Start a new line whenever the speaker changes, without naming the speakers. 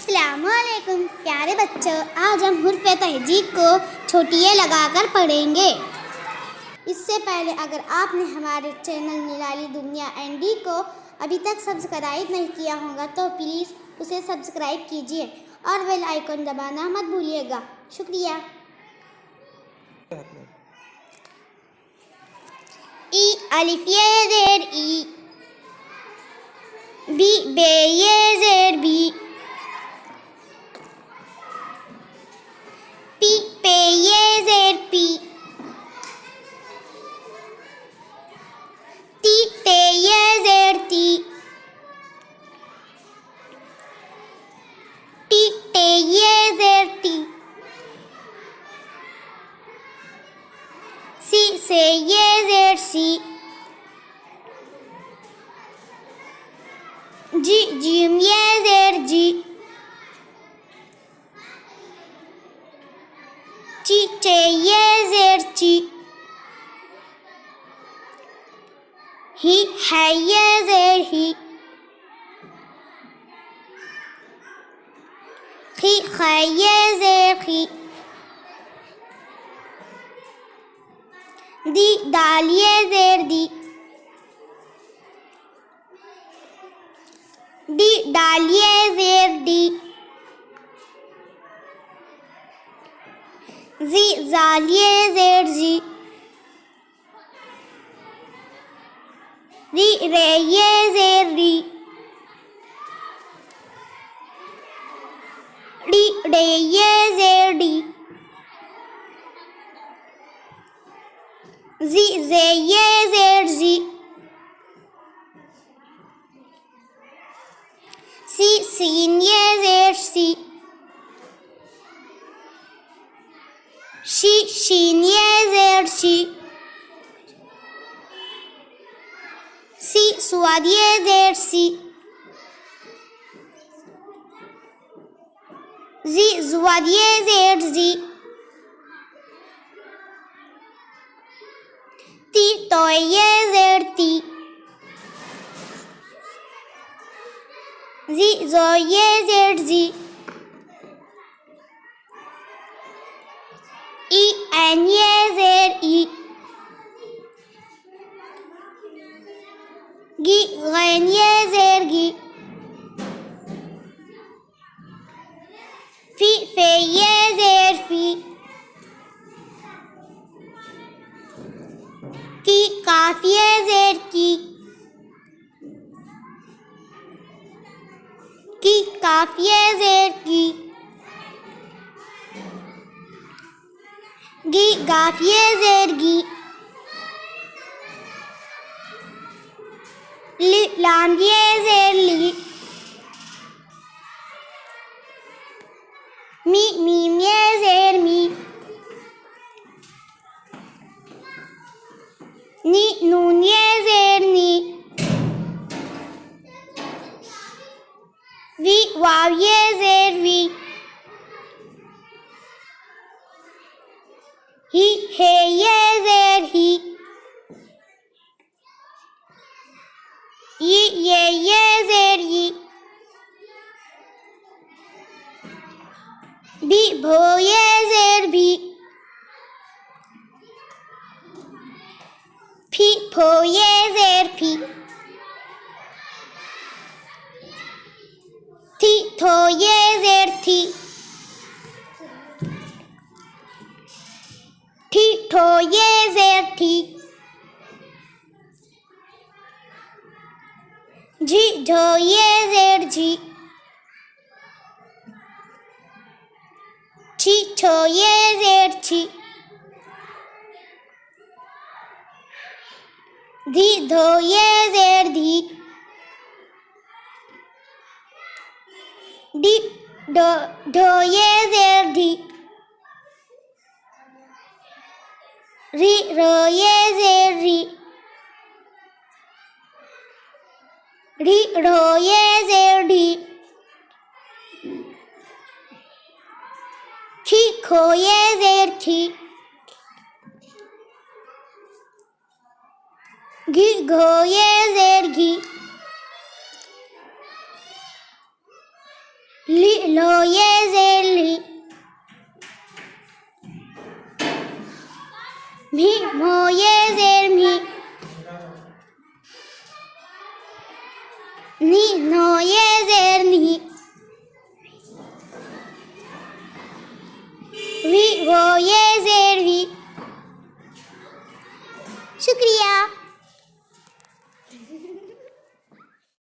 अस्सलामुअलैकुम प्यारे बच्चों, आज हम हुर्फ़ तहज़ीब को छोटियाँ लगाकर पढ़ेंगे। इससे पहले अगर आपने हमारे चैनल निराली दुनिया एनडी को अभी तक सब्सक्राइब नहीं किया होगा तो प्लीज़ उसे सब्सक्राइब कीजिए और बेल आइकन दबाना मत भूलिएगा। शुक्रिया। ई अलिफ ये ज़ेर ई, बी बे ये ज़ेर बी, पी पे ये ज़ेर पी, ती ते ये ज़ेर ती, टी ते ये ज़ेर टी, सी से ये ज़ेर सी, जी जीम ये ज़ेर जी, ची चे ये ज़ेर ची, ही है ये ज़ेर ही, खी खे ये ज़ेर खी, दी दाल ये ज़ेर दी, डी दाल ये ज़ेर डी, जी जाल ये ज़ेर जी, री रे ये ज़ेर री, डी डे ये ज़ेर डी, जी जे ये ज़ेर जी, सी सीन ये ज़ेर सी, शी शीन ये ज़ेर शी, सी स्वाद ये ज़ेर सी, जी जुवाद ये ज़ेर जी, ती तो ये ज़ेर ती, जी जो ये ज़ेर जी, ई एन ये ज़ेर ई, गी गैन ये ज़ेर गी, फी फे ये ज़ेर फी, की काफ ये ज़ेर की काफ ये ज़ेर की, गी गाफ ये ज़ेर गी, ली लाम ये ज़ेर ली, मी मीम ये ज़ेर मी, नी नून ये ज़ेर नी, वी वाव ये ज़ेर वी, ही हे ये ज़ेर ही, ये ज़ेर यी, भी भो ये ज़ेर भी, फी फो ये ज़ेर फी, थी थो ये ज़ेर थी, ठी ठो ये ज़ेर थी, जी झो ये ज़ेर जी, छी छो ये ज़ेर छी, धी धो ये ज़ेर धी, डी ढो ये ज़ेर धी, री रो ये ज़ेर री, ढी ढो ये ज़ेर ढी, खी खो ये ज़ेर खी, घी घो ये ज़ेर घी, ली लो ये जेर ली, मी मो ये जेर मी, नी नो ये जेर